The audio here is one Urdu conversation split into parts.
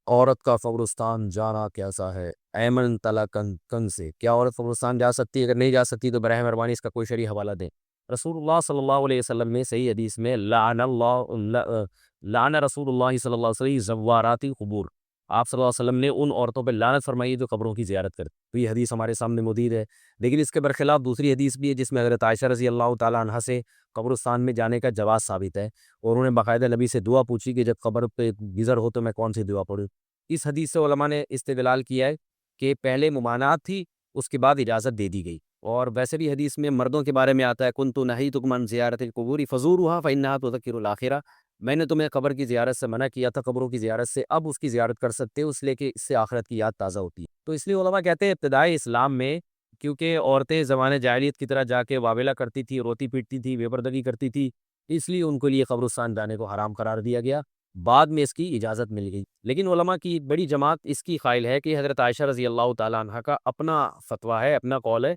عورت کا قبرستان جانا کیسا ہے؟ ایمن تلا کنگ سے، کیا عورت قبرستان جا سکتی ہے؟ اگر نہیں جا سکتی تو براہ مہربانی اس کا کوئی شرعی حوالہ دیں۔ رسول اللہ صلی اللہ علیہ وسلم نے صحیح حدیث میں لعن رسول اللہ صلی اللہ علیہ وسلم زوارات القبور، آپ صلی اللہ علیہ وسلم نے ان عورتوں پہ لعنت فرمائی جو قبروں کی زیارت کرتی۔ تو یہ حدیث ہمارے سامنے موجود ہے، لیکن اس کے برخلاف دوسری حدیث بھی ہے جس میں حضرت عائشہ رضی اللہ تعالیٰ عنہ سے قبرستان میں جانے کا جواز ثابت ہے، اور انہوں نے باقاعدہ نبی سے دعا پوچھی کہ جب قبر پہ گزر ہو تو میں کون سی دعا پڑھوں۔ اس حدیث سے علماء نے استدلال کیا ہے کہ پہلے ممانعت تھی، اس کے بعد اجازت دے دی گئی، اور ویسے بھی حدیث میں مردوں کے بارے میں آتا ہے کنت نہیتکم عن زیارت القبور فزوروها فانها تذکر الاخرہ، میں نے تمہیں قبر کی زیارت سے منع کیا تھا، قبروں کی زیارت سے، اب اس کی زیارت کر سکتے ہو، اس لیے کہ اس سے آخرت کی یاد تازہ ہوتی ہے۔ تو اس لیے علماء کہتے ہیں ابتدائی اسلام میں کیونکہ عورتیں زمانے جاہلیت کی طرح جا کے واویلا کرتی تھی، روتی پیٹتی تھی، بے پردگی کرتی تھی، اس لیے ان کے لیے قبرستان جانے کو حرام قرار دیا گیا، بعد میں اس کی اجازت مل گئی۔ لیکن علماء کی بڑی جماعت اس کی قائل ہے کہ حضرت عائشہ رضی اللہ تعالیٰ عنہ کا اپنا فتویٰ ہے، اپنا قول ہے،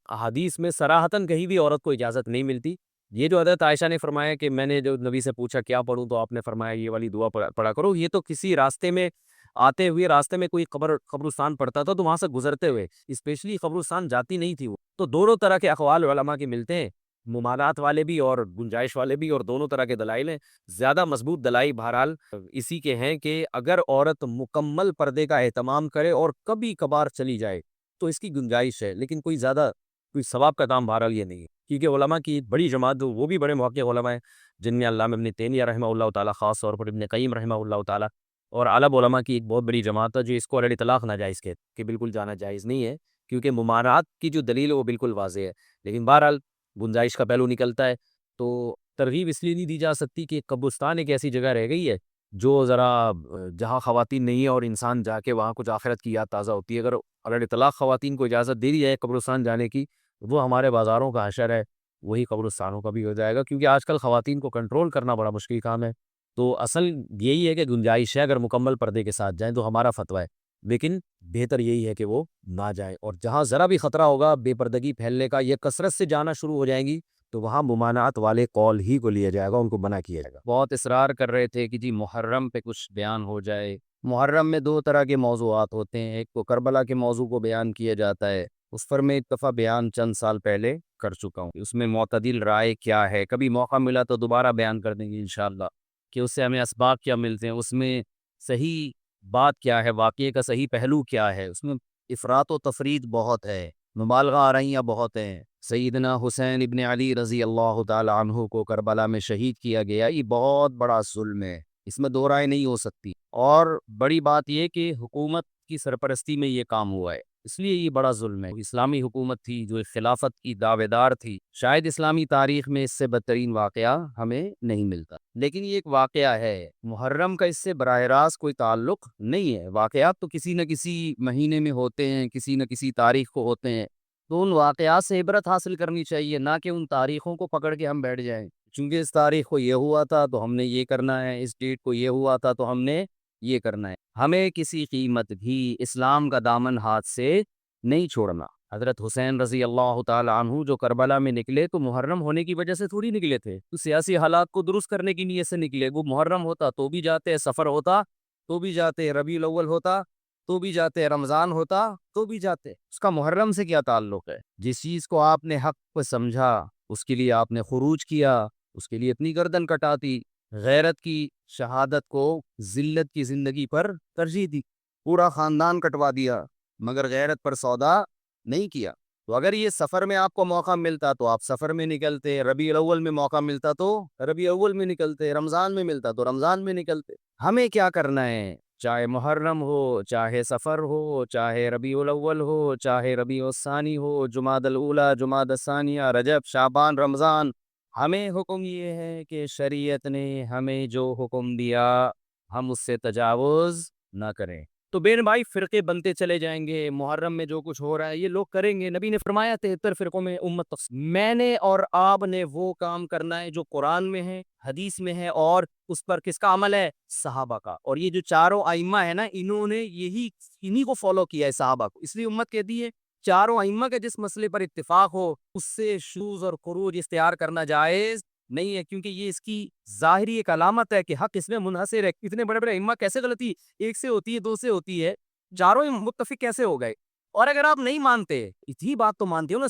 احادیث میں صراحتاً کہیں بھی عورت کو اجازت نہیں ملتی۔ یہ جو حضرت عائشہ نے فرمایا کہ میں نے جو نبی سے پوچھا کیا پڑھوں تو آپ نے فرمایا یہ والی دعا پڑھا کرو، یہ تو کسی راستے میں آتے ہوئے راستے میں کوئی قبرستان پڑتا تھا تو وہاں سے گزرتے ہوئے اسپیشلی قبرستان جاتی نہیں تھی وہ۔ تو دونوں طرح کے اقوال علماء کے ملتے ہیں، ممانعت والے بھی اور گنجائش والے بھی، اور دونوں طرح کے دلائل ہیں۔ زیادہ مضبوط دلائل بہرحال اسی کے ہیں کہ اگر عورت مکمل پردے کا اہتمام کرے اور کبھی کبھار چلی جائے تو اس کی گنجائش ہے، لیکن کوئی زیادہ کوئی ثواب کا کام بہرحال یہ نہیں ہے، کیونکہ علماء کی بڑی جماعت وہ بھی بڑے محقق علماء ہیں جن میں علامہ ابن تیمیہ رحمہ اللہ تعالیٰ، خاص طور پر ابن قیم رحمہ اللہ تعالیٰ، اور عالم علماء کی ایک بہت بڑی جماعت ہے جو اس کو علی اطلاق ناجائز کہتے کہ بالکل جانا جائز نہیں ہے، کیونکہ ممانعات کی جو دلیل ہے وہ بالکل واضح ہے، لیکن بہرحال گنجائش کا پہلو نکلتا ہے۔ تو ترغیب اس لیے نہیں دی جا سکتی کہ قبرستان ایک ایسی جگہ رہ گئی ہے جو ذرا جہاں خواتین نہیں ہیں اور انسان جا کے وہاں کچھ آخرت کی یاد تازہ ہوتی ہے۔ اگر علی اطلاق خواتین کو اجازت دے دی جائے قبرستان جانے کی، وہ ہمارے بازاروں کا حشر ہے، وہی قبرستانوں کا بھی ہو جائے گا، کیونکہ آج کل خواتین کو کنٹرول کرنا بڑا مشکل کام ہے۔ تو اصل یہی ہے کہ گنجائش ہے اگر مکمل پردے کے ساتھ جائیں تو ہمارا فتویٰ ہے، لیکن بہتر یہی ہے کہ وہ نہ جائیں، اور جہاں ذرا بھی خطرہ ہوگا بے پردگی پھیلنے کا، یہ کثرت سے جانا شروع ہو جائیں گی تو وہاں ممانعت والے قول ہی کو لیا جائے گا، ان کو منع کیا جائے گا۔ بہت اصرار کر رہے تھے کہ جی محرم پہ کچھ بیان ہو جائے۔ محرم میں دو طرح کے موضوعات ہوتے ہیں، ایک تو کربلا کے موضوع کو بیان کیا جاتا ہے، اس پر میں ایک دفعہ بیان چند سال پہلے کر چکا ہوں، اس میں معتدل رائے کیا ہے، کبھی موقع ملا تو دوبارہ بیان کر دیں گے انشاءاللہ کہ اس سے ہمیں اسباق کیا ملتے ہیں، اس میں صحیح بات کیا ہے، واقعے کا صحیح پہلو کیا ہے، اس میں افراط و تفرید بہت ہے، مبالغہ آرائیاں بہت ہیں۔ سیدنا حسین ابن علی رضی اللہ تعالی عنہ کو کربلا میں شہید کیا گیا، یہ بہت بڑا ظلم ہے، اس میں دو رائے نہیں ہو سکتی، اور بڑی بات یہ کہ حکومت کی سرپرستی میں یہ کام ہوا ہے، اس لیے یہ بڑا ظلم ہے۔ اسلامی حکومت تھی جو خلافت کی دعوے دار تھی، شاید اسلامی تاریخ میں اس سے بدترین واقعہ ہمیں نہیں ملتا، لیکن یہ ایک واقعہ ہے، محرم کا اس سے براہ راست کوئی تعلق نہیں ہے۔ واقعات تو کسی نہ کسی مہینے میں ہوتے ہیں، کسی نہ کسی تاریخ کو ہوتے ہیں، تو ان واقعات سے عبرت حاصل کرنی چاہیے، نہ کہ ان تاریخوں کو پکڑ کے ہم بیٹھ جائیں، چونکہ اس تاریخ کو یہ ہوا تھا تو ہم نے یہ کرنا ہے، اس ڈیٹ کو یہ ہوا تھا تو ہم نے یہ کرنا ہے۔ ہمیں کسی قیمت بھی اسلام کا دامن ہاتھ سے نہیں چھوڑنا۔ حضرت حسین رضی اللہ تعالی عنہ جو کربلا میں نکلے تو محرم ہونے کی وجہ سے تھوڑی نکلے تھے، تو سیاسی حالات کو درست کرنے کی نیت سے نکلے، وہ محرم ہوتا تو بھی جاتے، سفر ہوتا تو بھی جاتے، ربیع الاول ہوتا تو بھی جاتے، رمضان ہوتا تو بھی جاتے، اس کا محرم سے کیا تعلق ہے؟ جس چیز کو آپ نے حق پہ سمجھا اس کے لیے آپ نے خروج کیا، اس کے لیے اپنی گردن کٹا دی، غیرت کی شہادت کو ذلت کی زندگی پر ترجیح دی، پورا خاندان کٹوا دیا مگر غیرت پر سودا نہیں کیا۔ تو اگر یہ سفر میں آپ کو موقع ملتا تو آپ سفر میں نکلتے، ربیع الاول میں موقع ملتا تو ربیع الاول میں نکلتے، رمضان میں ملتا تو رمضان میں نکلتے۔ ہمیں کیا کرنا ہے؟ چاہے محرم ہو، چاہے سفر ہو، چاہے ربیع الاول ہو، چاہے ربیع الثانی ہو، جمادی الاولیٰ، جمادی الثانیہ، رجب، شعبان، رمضان، ہمیں حکم یہ ہے کہ شریعت نے ہمیں جو حکم دیا ہم اس سے تجاوز نہ کریں۔ تو بین بھائی فرقے بنتے چلے جائیں گے، محرم میں جو کچھ ہو رہا ہے یہ لوگ کریں گے، نبی نے فرمایا 73 فرقوں میں امت تقسیم، میں نے اور آپ نے وہ کام کرنا ہے جو قرآن میں ہے، حدیث میں ہے، اور اس پر کس کا عمل ہے؟ صحابہ کا۔ اور یہ جو چاروں ائمہ ہے نا، انہوں نے انہی کو فالو کیا ہے، صحابہ کو، اس لیے امت کہتی ہے چاروں ائمہ کے جس مسئلے پر اتفاق ہو اس سے شذوذ اور خروج اختیار کرنا جائز نہیں ہے، کیونکہ یہ اس کی ظاہری ایک علامت ہے کہ حق اس میں منحصر ہے. اتنے بڑے بڑے ائمہ کیسے غلطی ایک سے ہوتی ہے، دو سے ہوتی ہے، چاروں متفق کیسے ہو گئے؟ اور اگر آپ نہیں مانتے، اتنی بات تو مانتے ہو نا،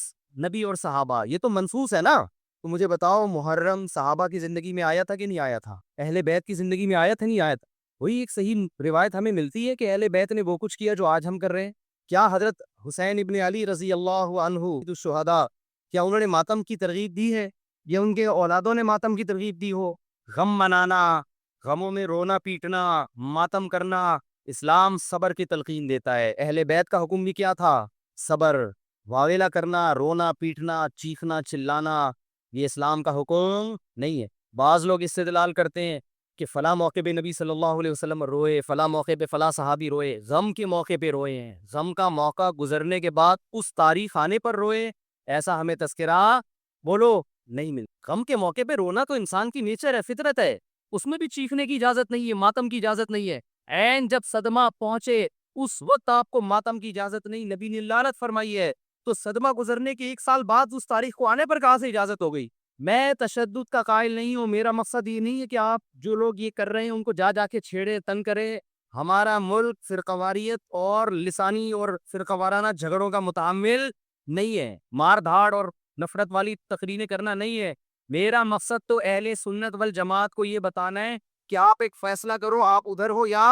نبی اور صحابہ یہ تو منصوص ہے نا. تو مجھے بتاؤ محرم صحابہ کی زندگی میں آیا تھا کہ نہیں آیا تھا؟ اہل بیت کی زندگی میں آیا تھا نہیں آیا تھا؟ وہی ایک صحیح روایت ہمیں ملتی ہے کہ اہل بیت نے وہ کچھ کیا جو آج ہم کر رہے ہیں. کیا حضرت حسین ابن علی رضی اللہ عنہ الشہداء، کیا انہوں نے ماتم کی ترغیب دی ہے؟ یا ان کے اولادوں نے ماتم کی ترغیب دی ہو؟ غم منانا، غموں میں رونا پیٹنا، ماتم کرنا، اسلام صبر کی تلقین دیتا ہے. اہل بیت کا حکم بھی کیا تھا؟ صبر. واویلا کرنا، رونا پیٹنا، چیخنا چلانا، یہ اسلام کا حکم نہیں ہے. بعض لوگ استدلال کرتے ہیں کہ فلاں موقع پہ نبی صلی اللہ علیہ وسلم روئے، فلاں موقع پہ فلاں صحابی روئے، غم کے موقع پہ روئے ہیں، غم کا موقع گزرنے کے بعد اس تاریخ آنے پر روئے، ایسا ہمیں تذکرہ بولو نہیں مل. غم کے موقع پہ رونا تو انسان کی نیچر ہے، فطرت ہے، اس میں بھی چیخنے کی اجازت نہیں ہے، ماتم کی اجازت نہیں ہے. این جب صدمہ پہنچے اس وقت آپ کو ماتم کی اجازت نہیں، نبی نے لعنت فرمائی ہے. تو صدمہ گزرنے کے 1 سال بعد اس تاریخ کو آنے پر کہاں سے اجازت ہو گئی؟ میں تشدد کا قائل نہیں ہوں، میرا مقصد یہ نہیں ہے کہ آپ جو لوگ یہ کر رہے ہیں ان کو جا کے چھیڑے، تنگ کرے. ہمارا ملک فرقواریت اور لسانی اور فرقہ وارانہ جھگڑوں کا متعامل نہیں ہے، مار دھاڑ اور نفرت والی تقریریں کرنا نہیں ہے. میرا مقصد تو اہل سنت والجماعت کو یہ بتانا ہے کہ آپ ایک فیصلہ کرو، آپ ادھر ہو یا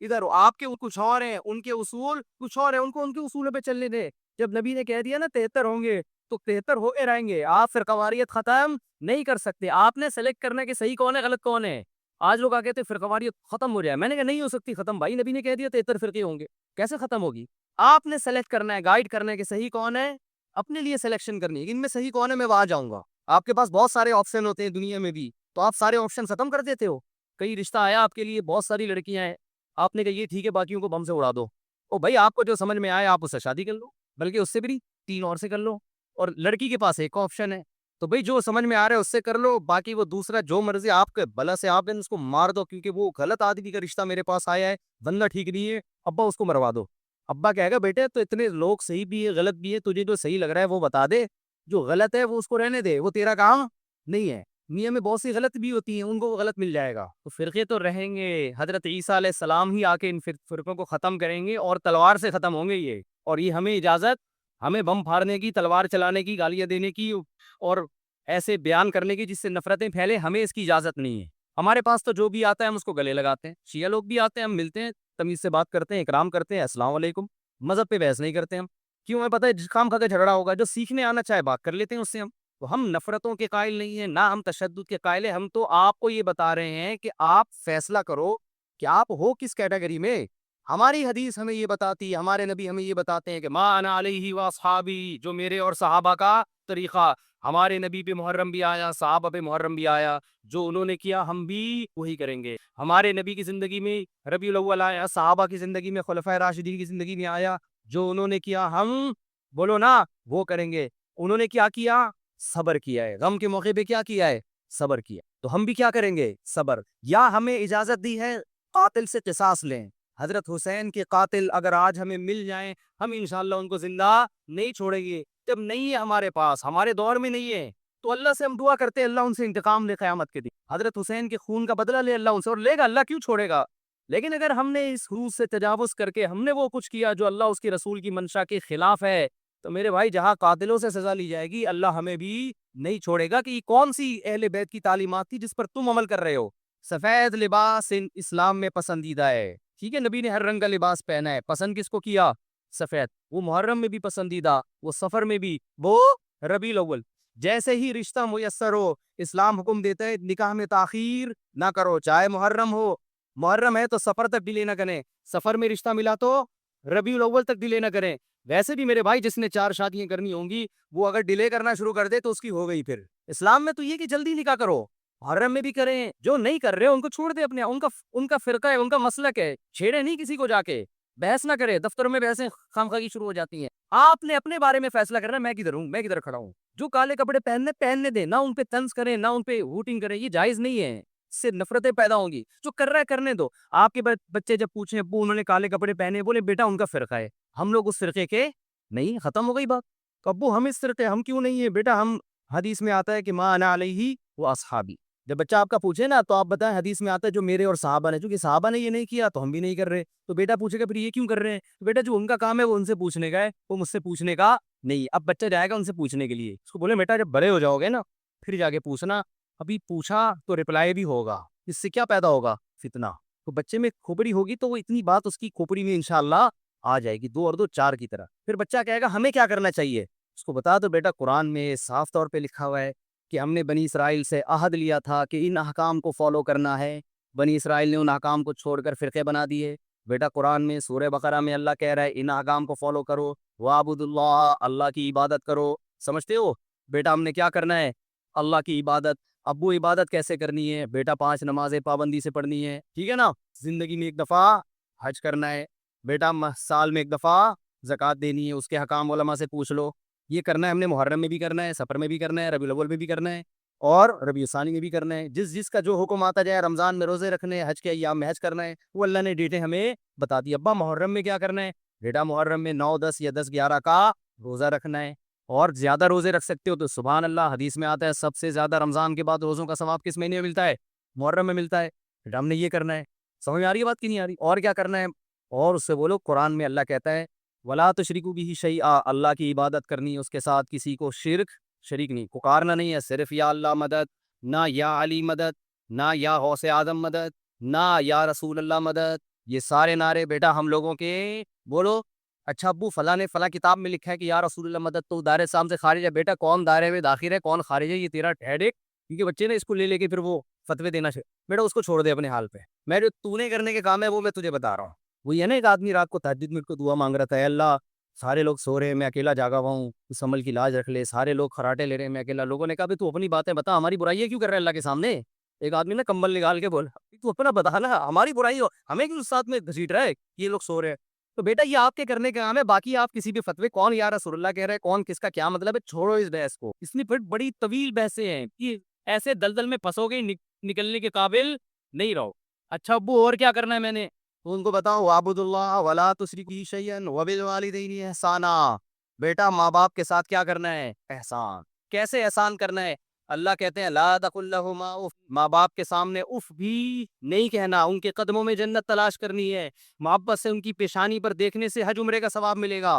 ادھر ہو. آپ کے کچھ اور ہیں، ان کے اصول کچھ اور ہیں، ان کو ان کے اصولوں پہ چلنے دیں. جب نبی نے کہہ دیا نا 73 ہوں گے تو 73 ہو کے رہیں گے. آپ فرقواریت ختم نہیں کر سکتے. آپ نے سلیکٹ کرنا کہ صحیح کون ہے غلط کون ہے. آج لوگ کہتے ہیں فرقواریت ختم ہو جائے، میں نے کہا نہیں ہو سکتی ختم بھائی، نبی نے کہہ دیا 73 فرقے ہوں گے، کیسے ختم ہوگی؟ آپ نے سلیکٹ کرنا ہے، گائیڈ کرنا ہے کہ صحیح کون ہے، اپنے لیے سلیکشن کرنی ہے ان میں صحیح کون ہے، میں وہاں جاؤں گا. آپ کے پاس بہت سارے آپشن ہوتے ہیں دنیا میں بھی، تو آپ سارے آپشن ختم کر دیتے ہو. کئی رشتہ آیا آپ کے لیے، بہت ساری لڑکیاں ہیں، آپ نے کہا یہ ٹھیک ہے باقیوں کو بم سے اڑا دو. او بھائی آپ کو جو سمجھ میں آئے آپ اس سے شادی کر لو، بلکہ اس سے بھی 3 اور سے کر لو. اور لڑکی کے پاس ایک آپشن ہے، تو بھائی جو سمجھ میں آ رہا ہے اس سے کر لو، باقی وہ دوسرا جو مرضی آپ کے بلا سے آپ نے اس کو مار دو، کیونکہ وہ غلط آدمی کا رشتہ میرے پاس آیا ہے، بندہ ٹھیک نہیں ہے، ابا اس کو مروا دو. ابا کہے گا بیٹے تو اتنے لوگ صحیح بھی ہے غلط بھی ہے، تجھے جو صحیح لگ رہا ہے وہ بتا دے، جو غلط ہے وہ اس کو رہنے دے، وہ تیرا کام نہیں ہے. دنیا میں بہت سی غلط بھی ہوتی ہیں، ان کو غلط مل جائے گا. تو فرقے تو رہیں گے، حضرت عیسیٰ علیہ السلام ہی آ کے ان فرقوں کو ختم کریں گے اور تلوار سے ختم ہوں گے یہ. اور یہ ہمیں اجازت، ہمیں بم پھاڑنے کی، تلوار چلانے کی، گالیاں دینے کی اور ایسے بیان کرنے کی جس سے نفرتیں پھیلے، ہمیں اس کی اجازت نہیں ہے. ہمارے پاس تو جو بھی آتا ہے ہم اس کو گلے لگاتے ہیں. شیعہ لوگ بھی آتے ہیں، ہم ملتے ہیں، تمیز سے بات کرتے ہیں، اکرام کرتے ہیں، السلام علیکم. مذہب پہ بحث نہیں کرتے ہم، کیوں؟ ہمیں پتہ ہے جس کام کھا کے جھگڑا ہوگا، جو سیکھنے آنا چاہے بات کر لیتے ہیں اس سے. ہم نفرتوں کے قائل نہیں ہیں، نہ ہم تشدد کے قائل ہیں. ہم تو آپ کو یہ بتا رہے ہیں کہ آپ فیصلہ کرو کہ آپ ہو کس کیٹیگری میں. ہماری حدیث ہمیں یہ بتاتی ہے، ہمارے نبی ہمیں یہ بتاتے ہیں کہ ما انا علیہ واصحابی، جو میرے اور صحابہ کا طریقہ. ہمارے نبی پہ محرم بھی آیا، صحابہ پہ محرم بھی آیا، جو انہوں نے کیا ہم بھی وہی کریں گے. ہمارے نبی کی زندگی میں ربیع الاول آیا، صحابہ کی زندگی میں خلفائے راشدین کی زندگی میں آیا، جو انہوں نے کیا ہم بولو نا وہ کریں گے. انہوں نے کیا کیا؟ صبر کیا ہے. غم کے موقع پہ کیا کیا ہے؟ صبر کیا. تو ہم بھی کیا کریں گے؟ صبر. یا ہمیں اجازت دی ہے قاتل سے قصاص لیں. حضرت حسین کے قاتل اگر آج ہمیں مل جائیں، ہم انشاءاللہ ان کو زندہ نہیں چھوڑیں گے. جب نہیں ہے ہمارے پاس، ہمارے دور میں نہیں ہے، تو اللہ سے ہم دعا کرتے ہیں اللہ ان سے انتقام لے قیامت کے دن. حضرت حسین کے خون کا بدلہ لے اللہ ان سے، اور لے گا، اللہ کیوں چھوڑے گا. لیکن اگر ہم نے اس حدود سے تجاوز کر کے ہم نے وہ کچھ کیا جو اللہ اس کے رسول کی منشا کے خلاف ہے، تو میرے بھائی جہاں قاتلوں سے سزا لی جائے گی، اللہ ہمیں بھی نہیں چھوڑے گا. کہ یہ کون سی اہل بیت کی تعلیمات تھی جس پر تم عمل کر رہے ہو؟ سفید لباس اسلام میں پسندیدہ ہے، ٹھیک ہے، نبی نے ہر رنگ کا لباس پہنا ہے، پسند کس کو کیا؟ سفید. وہ محرم میں بھی پسندیدہ، وہ سفر میں بھی، وہ ربیع الاول. جیسے ہی رشتہ میسر ہو، اسلام حکم دیتا ہے نکاح میں تاخیر نہ کرو، چاہے محرم ہو. محرم ہے تو سفر تک ڈیلے نہ کریں، سفر میں رشتہ ملا تو ربیع الاول تک ڈیلے نہ کریں. ویسے بھی میرے بھائی جس نے 4 شادیاں کرنی ہوں گی، وہ اگر ڈیلے کرنا شروع کر دے تو اس کی ہو گئی. پھر اسلام میں تو یہ کہ جلدی نکاح کرو، محرم میں بھی کریں. جو نہیں کر رہے ان کو چھوڑ دے، اپنے ان کا فرقہ ہے، ان کا مسلک ہے، چھیڑے نہیں کسی کو، جا کے بحث نہ کرے. دفتروں میں بحثیں خامخواہ شروع ہو جاتی ہیں. آپ نے اپنے بارے میں فیصلہ کرنا میں کدھر ہوں، میں کدھر کھڑا ہوں. جو کالے کپڑے پہننے دیں، نہ ان پہ طنز کریں، نہ ان پہ ہوٹنگ کریں، یہ جائز نہیں ہے، اس سے نفرتیں پیدا ہوں گی. جو کر رہا ہے کرنے دو. آپ کے بچے جب پوچھیں ابو انہوں نے کالے کپڑے پہنے، بولے بیٹا ان کا فرقہ ہے، ہم لوگ اس فرقے کے نہیں. ختم ہو گئی بات. تو ابو ہم اس فرقے، ہم کیوں نہیں ہے بیٹا، ہم حدیث میں آتا ہے کہ ما انا علیہ و اصحابی. جب بچہ آپ کا پوچھے نا تو آپ بتائیں حدیث میں آتا ہے جو میرے اور صحابہ نے، چونکہ صحابہ نے یہ نہیں کیا تو ہم بھی نہیں کر رہے. تو بیٹا پوچھے گا پھر یہ کیوں کر رہے ہیں؟ تو بیٹا جو ان کا کام ہے وہ ان سے پوچھنے کا ہے، وہ مجھ سے پوچھنے کا نہیں. اب بچہ جائے گا ان سے پوچھنے کے لیے، اس کو بولے بیٹا جب بڑے ہو جاؤ گے نا پھر جا کے پوچھنا. ابھی پوچھا تو رپلائی بھی ہوگا، اس سے کیا پیدا ہوگا؟ فتنہ. تو بچے میں کھوپڑی ہوگی تو وہ اتنی بات اس کی کھوپڑی میں انشاءاللہ آ جائے گی، 2 اور 2 4 کی طرح. پھر بچہ کہے گا ہمیں کیا کرنا چاہیے؟ اس کو بتا دو بیٹا قرآن میں صاف طور پہ لکھا ہوا ہے کہ ہم نے بنی اسرائیل سے عہد لیا تھا کہ ان احکام کو فالو کرنا ہے. بنی اسرائیل نے ان احکام کو چھوڑ کر فرقے بنا دیے. بیٹا قرآن میں سورہ بقرہ میں اللہ کہہ رہا ہے ان احکام کو فالو کرو، وَاعْبُدُوا اللَّهَ، اللہ کی عبادت کرو. سمجھتے ہو بیٹا ہم نے کیا کرنا ہے؟ اللہ کی عبادت. ابو عبادت کیسے کرنی ہے؟ بیٹا 5 نمازیں پابندی سے پڑھنی ہے، ٹھیک ہے نا. زندگی میں ایک دفعہ حج کرنا ہے بیٹا، سال میں ایک دفعہ زکوٰۃ دینی ہے، اس کے حکام علماء سے پوچھ لو. یہ کرنا ہے ہم نے، محرم میں بھی کرنا ہے، سفر میں بھی کرنا ہے، ربیع الاول میں بھی کرنا ہے اور ربیع الثانی میں بھی کرنا ہے. جس کا جو حکم آتا جائے، رمضان میں روزے رکھنے، حج کے ایام میں حج کرنا ہے، وہ اللہ نے ڈیٹیں ہمیں بتا دی. ابا محرم میں کیا کرنا ہے؟ بیٹا محرم میں 9 10 یا 10 11 کا روزہ رکھنا ہے. اور زیادہ روزے رکھ سکتے ہو تو سبحان اللہ، حدیث میں آتا ہے سب سے زیادہ رمضان کے بعد روزوں کا ثواب کس مہینے میں ملتا ہے؟ محرم میں ملتا ہے. بیٹا ہم نے یہ کرنا ہے. سمجھ میں آ رہی ہے بات کی نہیں آ رہی؟ اور کیا کرنا ہے؟ اور اس سے بولو قرآن میں اللہ کہتا ہے ولا تشرکوا بہ شیئا، اللہ کی عبادت کرنی ہے، اس کے ساتھ کسی کو شریک نہیں. پکارنا نہیں ہے صرف یا اللہ مدد، نہ یا علی مدد، نہ یا غوث اعظم مدد، نہ یا رسول اللہ مدد. یہ سارے نعرے بیٹا ہم لوگوں کے بولو. اچھا ابو فلاں نے فلاں کتاب میں لکھا ہے کہ یا رسول اللہ مدد تو دائرے اسلام سے خارج ہے. بیٹا کون دائرے میں داخل ہے کون خارج ہے یہ تیرا ہیڈک. کیونکہ بچے نے اس کو لے کے پھر وہ فتوے دینا بیٹا اس کو چھوڑ دے اپنے حال پہ. میں جو تو نے کرنے کے کام ہے وہ میں تجھے بتا رہا ہوں. وہی ہے نا ایک آدمی رات کو تہجد میں دعا مانگ رہا تھا، اے اللہ سارے لوگ سو رہے ہیں میں اکیلا جاگا ہوا ہوں، اس عمل کی لاج رکھ لے. سارے لوگ خراٹے لے رہے ہیں میں اکیلا. لوگوں نے کہا تو اپنی باتیں بتا، ہماری برائیاں کیوں کر رہا ہے اللہ کے سامنے؟ ایک آدمی نے کمبل نکال کے بولا تو اپنا بتا نا، ہماری برائی ہو ہمیں کیوں ساتھ میں گھسیٹ رہا ہے یہ لوگ سو رہے ہیں. تو بیٹا یہ آپ کے کرنے کا کام ہے، باقی آپ کسی بھی فتوے کون یا رسول اللہ کہہ رہے ہیں کون کس کا کیا مطلب ہے چھوڑو اس بحث کو. اس میں پھر بڑی طویل بحثیں ہیں کہ ایسے دلدل میں پھنسو گے نکلنے کے قابل نہیں رہو. اچھا ابو اور کیا کرنا ہے میں نے؟ تو ان کو بتاؤ وَاعْبُدُوا اللَّهَ وَلَا تُشْرِكُوا بِهِ شَيْئًا وَبِالْوَالِدَيْنِ إِحْسَانًا. بیٹا ماں باپ کے ساتھ کیا کرنا ہے؟ احسان. کیسے احسان کرنا ہے؟ اللہ کہتے ہیں لا تقل لهما اف، ماں باپ کے سامنے اف بھی نہیں کہنا. ان کے قدموں میں جنت تلاش کرنی ہے. محبت سے ان کی پیشانی پر دیکھنے سے حج عمرے کا ثواب ملے گا.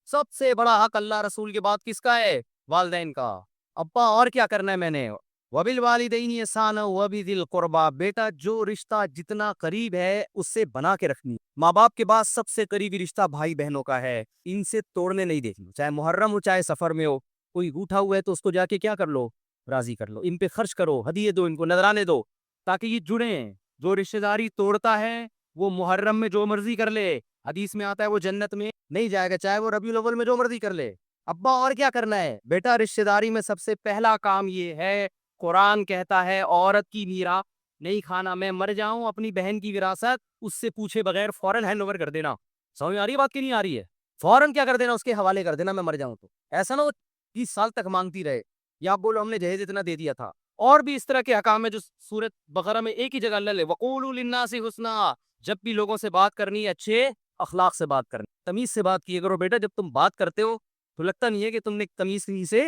سب سے بڑا حق اللہ رسول کے بعد کس کا ہے؟ والدین کا. ابا اور کیا کرنا ہے میں نے؟ وَبِالْوَالِدَيْنِ إِحْسَانًا وَبِذِي الْقُرْبَىٰ. بیٹا جو رشتہ جتنا قریب ہے اس سے بنا کے رکھنی. ماں باپ کے بعد سب سے قریبی رشتہ بھائی بہنوں کا ہے، ان سے توڑنے نہیں دیکھنا. چاہے محرم ہو چاہے سفر میں ہو، کوئی روٹھا ہوا ہے تو اس کو جا کے کیا کر لو؟ راضی کر لو. ان پہ خرچ کرو، ہدیے دو، ان کو نذرانے دو تاکہ یہ جڑیں. جو رشتہ داری توڑتا ہے وہ محرم میں جو مرضی کر لے، حدیث میں آتا ہے وہ جنت میں نہیں جائے گا، چاہے وہ ربیع الاول میں جو مرضی کر لے. ابا اور کیا کرنا ہے؟ بیٹا رشتہ داری میں سب سے پہلا کام یہ ہے، قرآن کہتا ہے عورت کی میراث نہیں کھانا. میں مر جاؤں اپنی بہن کی وراثت اس سے پوچھے بغیر فوراً ہینڈ اوور کر دینا. سمجھ آ رہی ہے بات کی نہیں آ رہی ہے؟ فوراً کیا کر دینا؟ اس کے حوالے کر دینا میں مر جاؤں تو. ایسا نہ ہو 30 سال تک مانگتی رہے یا آپ بولو ہم نے جہیز اتنا دے دیا تھا. اور بھی اس طرح کے احکام ہے جو سورۃ بقرہ میں ایک ہی جگہ اللہ لے وَقُولُوا لِلنَّاسِ حُسْنًا. جب بھی لوگوں سے بات کرنی ہے اچھے اخلاق سے بات کرنی، تمیز سے بات کیے کرو. بیٹا جب تم بات کرتے ہو تو لگتا نہیں ہے کہ تم نے تمیز سے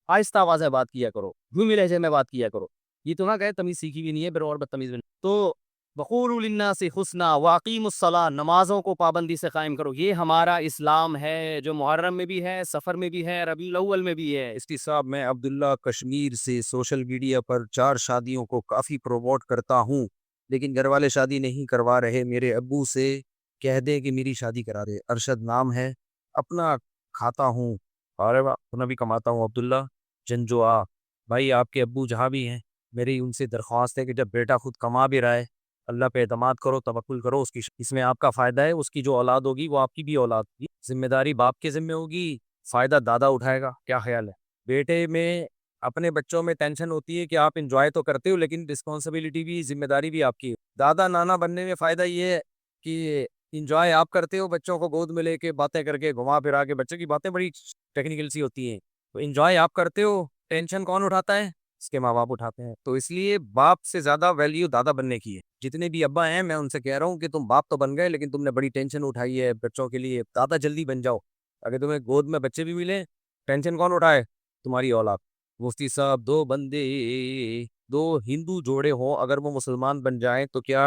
آہستہ آواز بات کیا کرو، دھیمی لہجے میں بات کیا کرو. یہ تو نہ کہے تمیز سیکھی بھی نہیں ہے پھر اور بدتمیز بھی نہیں. تو وَقُولُوا لِلنَّاسِ حُسْنًا وَأَقِیمُوا الصَّلَاةَ. نمازوں کو پابندی سے قائم کرو. یہ ہمارا اسلام ہے جو محرم میں بھی ہے، سفر میں بھی ہے، ربیع الاول میں بھی ہے. مفتی صاحب میں عبداللہ کشمیر سے سوشل میڈیا پر 4 شادیوں کو کافی پروموٹ کرتا ہوں، لیکن گھر والے شادی نہیں کروا رہے. میرے ابو سے کہہ دیں کہ میری شادی کرا دے. ارشد نام ہے، اپنا کھاتا ہوں اور اپنا بھی کماتا ہوں. عبداللہ جنجوا بھائی آپ کے ابو جہاں بھی ہیں میری ان سے درخواست ہے کہ جب بیٹا خود کما بھی رہا ہے اللہ پہ اعتماد کرو، توکل کرو. اس میں آپ کا فائدہ ہے، اس کی جو اولاد ہوگی وہ آپ کی بھی اولاد ہوگی. ذمہ داری باپ کے ذمہ ہوگی، فائدہ دادا اٹھائے گا. کیا خیال ہے؟ بیٹے میں اپنے بچوں میں ٹینشن ہوتی ہے کہ آپ انجوائے تو کرتے ہو لیکن رسپانسبلٹی بھی، ذمہ داری بھی آپ کی ہے. دادا نانا بننے میں فائدہ یہ ہے کہ انجوائے آپ کرتے ہو، بچوں کو گود میں لے کے باتیں کر کے گھما پھرا کے. بچوں کی باتیں بڑی ٹیکنیکل سی ہوتی ہیں، تو انجوائے آپ کرتے ہو. ٹینشن کون اٹھاتا ہے؟ اس کے ماں باپ اٹھاتے ہیں. تو اس لیے باپ سے زیادہ ویلیو دادا بننے کی ہے. جتنے بھی ابا ہیں میں ان سے کہہ رہا ہوں کہ تم باپ تو بن گئے لیکن تم نے بڑی ٹینشن اٹھائی ہے بچوں کے لیے. دادا جلدی بن جاؤ. اگر تمہیں گود میں بچے بھی ملیں ٹینشن کون اٹھائے؟ تمہاری اولاد. مفتی صاحب دو ہندو جوڑے ہوں اگر وہ مسلمان بن جائیں تو کیا